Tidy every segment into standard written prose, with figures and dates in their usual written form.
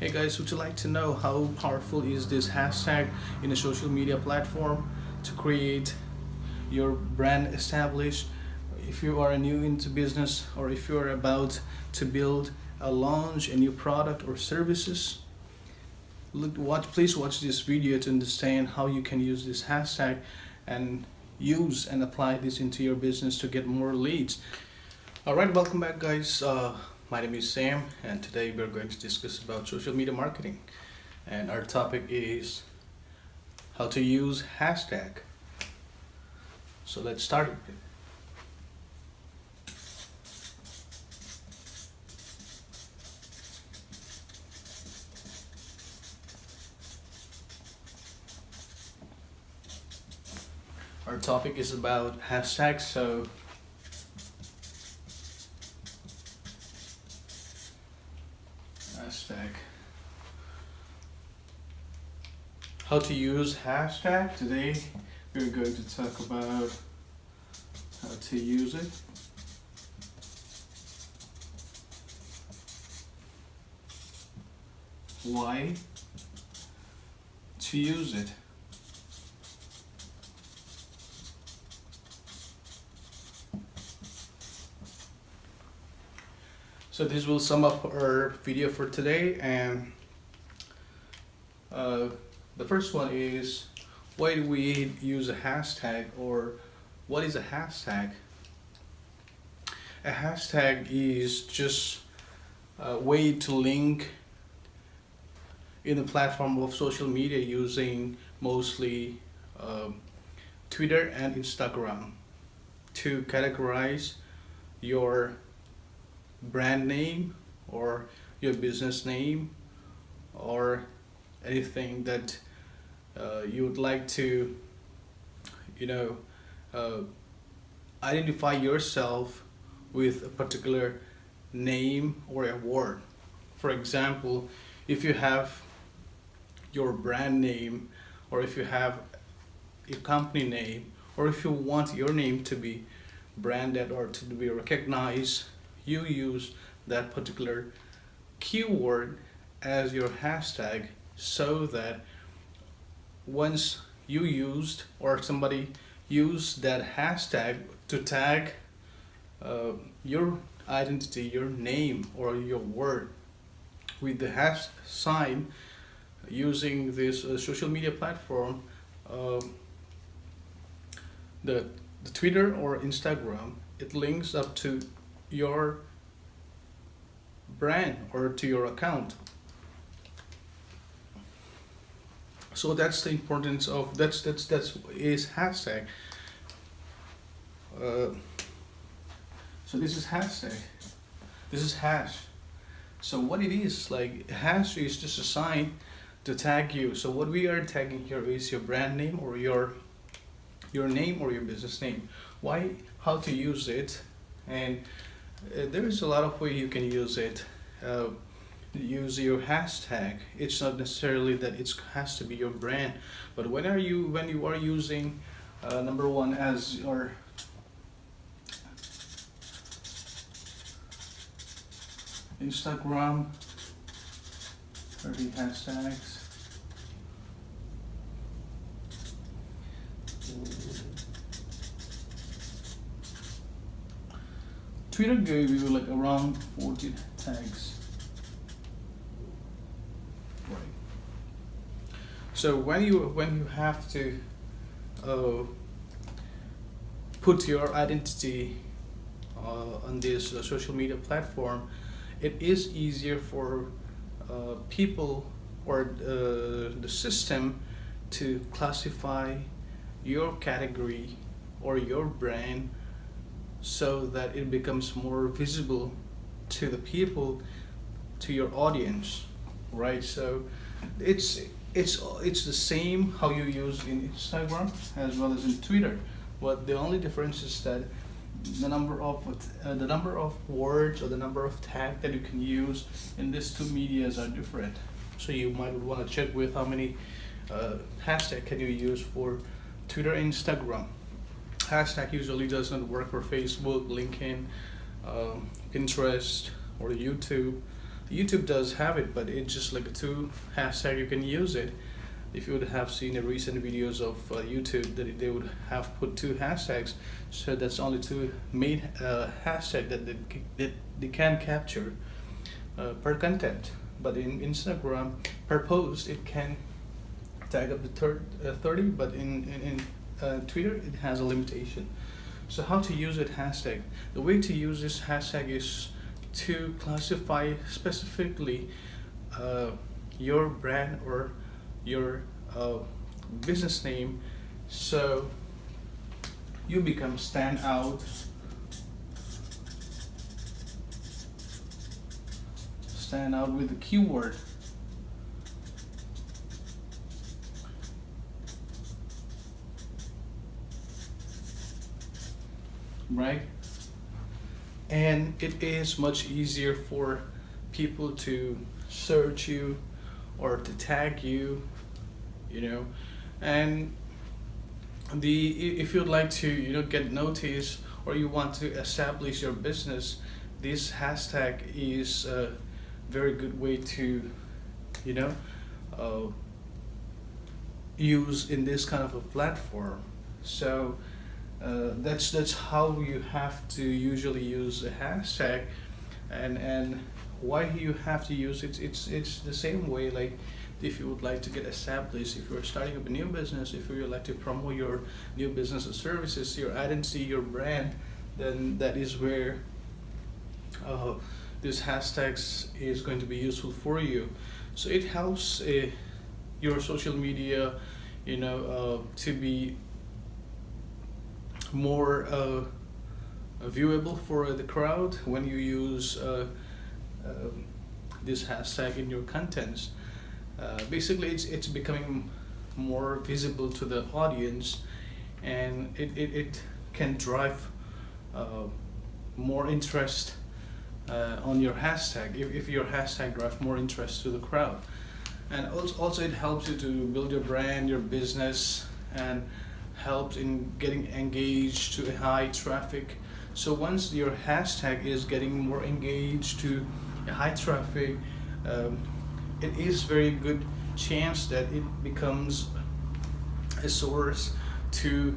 Hey guys, would you like to know how powerful is this hashtag in a social media platform to create your brand established? If you are new into business or if you are about to build a launch a new product or services, please watch this video to understand how you can use this hashtag and use and apply this into your business to get more leads. All right, welcome back, guys. My name is Sam, and today we're going to discuss about social media marketing, and our topic is how to use hashtag. So let's start with it. Our topic is about hashtags. So hashtag. How to use hashtag. Today we're going to talk about how to use it. Why to use it. So this will sum up our video for today, and the first one is, why do we use a hashtag, or what is a hashtag? A hashtag is just a way to link in the platform of social media using mostly Twitter and Instagram to categorize your brand name or your business name or anything that you would like to uh, identify yourself with a particular name or a word. For example, if you have your brand name, or if you have a company name, or if you want your name to be branded or to be recognized, you use that particular keyword as your hashtag, so that once you used or somebody used that hashtag to tag your identity, your name or your word with the hash sign using this social media platform, the Twitter or Instagram, it links up to your brand or to your account. So that's the importance of that's is hashtag. So this is hashtag. This is hash. So what it is, like, hash is just a sign to tag you. So what we are tagging here is your brand name or your name or your business name. Why? How to use it, and there is a lot of way you can use it. Use your hashtag. It's not necessarily that it has to be your brand, but when you are using number one as your Instagram, 30 hashtags. Twitter gave you like around 14 tags. Right. So when you have to put your identity on this social media platform, it is easier for people or the system to classify your category or your brand, so that it becomes more visible to the people, to your audience, right? So it's the same how you use in Instagram as well as in Twitter, but the only difference is that the number of words or the number of tag that you can use in these two medias are different. So you might want to check with how many hashtag can you use for Twitter and Instagram. Hashtag usually does not work for Facebook, LinkedIn, Pinterest, or YouTube. YouTube does have it, but it's just like a two hashtag. You can use it. If you would have seen the recent videos of YouTube, that they would have put two hashtags, so that's only two main hashtag that they can capture per content. But in Instagram, per post, it can tag up to 30, but in Twitter, it has a limitation. So how to use it hashtag? The way to use this hashtag is to classify specifically your brand or your business name, so you become stand out, with the keyword. Right? And it is much easier for people to search you or to tag you, and if you'd like to get noticed, or you want to establish your business, this hashtag is a very good way to uh, use in this kind of a platform. So that's how you have to usually use a hashtag. And why you have to use it, it's the same way, like if you would like to get established, if you're starting up a new business, if you would like to promote your new business or services, your identity, your brand, then that is where this hashtags is going to be useful for you. So it helps your social media to be more viewable for the crowd when you use this hashtag in your contents. Basically, it's becoming more visible to the audience, and it can drive more interest on your hashtag, if your hashtag drives more interest to the crowd. And also it helps you to build your brand, your business, and helps in getting engaged to a high traffic. So once your hashtag is getting more engaged to a high traffic, it is very good chance that it becomes a source to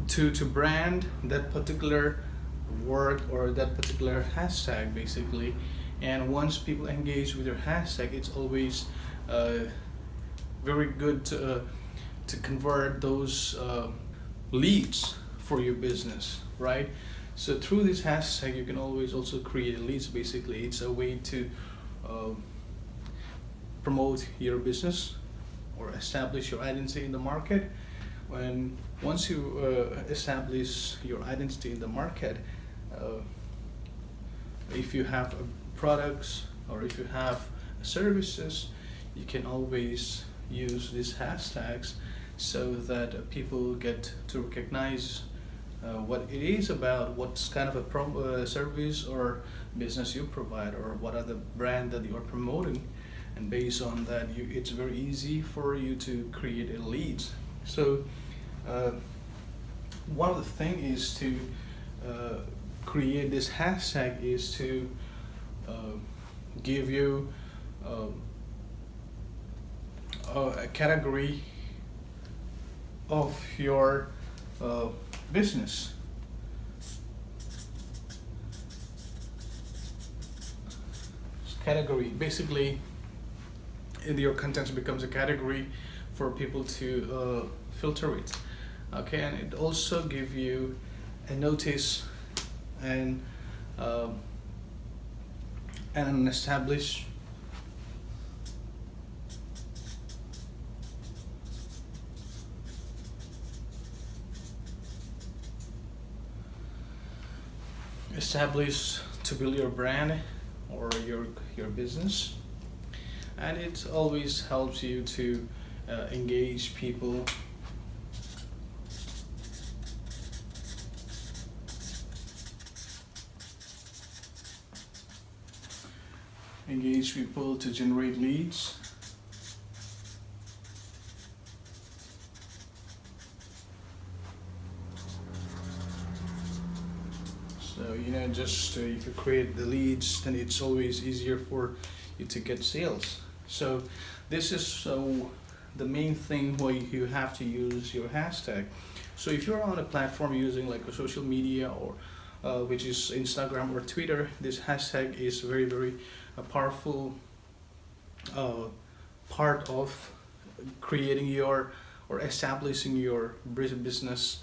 to brand that particular word or that particular hashtag, basically. And once people engage with your hashtag, it's always very good to convert those leads for your business, right? So through this hashtag, you can always also create leads. Basically, it's a way to promote your business or establish your identity in the market. Once you establish your identity in the market, if you have products or if you have services, you can always use these hashtags so that people get to recognize what it is about, what's kind of a service or business you provide, or what are the brand that you are promoting. And based on that, it's very easy for you to create a lead. So one of the things is to create this hashtag is to give you a category of your business. Category, basically, your content becomes a category for people to filter it. Okay, and it also give you a notice and an established to build your brand or your business. And it always helps you to engage people to generate leads. So just if you create the leads, then it's always easier for you to get sales. So this is the main thing why you have to use your hashtag. So if you're on a platform using like a social media or which is Instagram or Twitter, this hashtag is very very a powerful part of creating your or establishing your business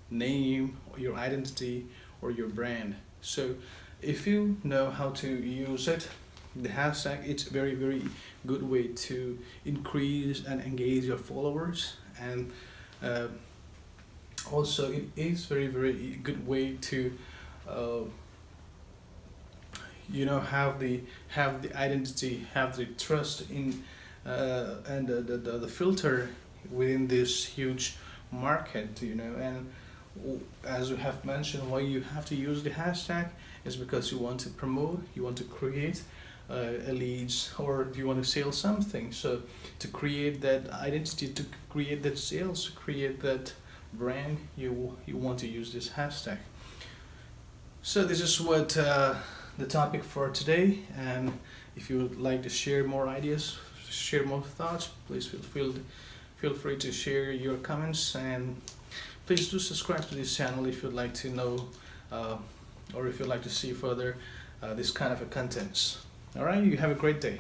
name, your identity, or your brand. So if you know how to use it, the hashtag, it's a very very good way to increase and engage your followers, and uh, also it is very very good way to uh, have the identity, have the trust in and the filter within this huge market, and as we have mentioned, why you have to use the hashtag is because you want to promote, you want to create a leads, or you want to sell something. So to create that identity, to create that sales, to create that brand, you want to use this hashtag. So this is what the topic for today, and if you would like to share more ideas, share more thoughts, please feel free to share your comments, and please do subscribe to this channel if you'd like to know or if you'd like to see further this kind of a contents. All right, you have a great day.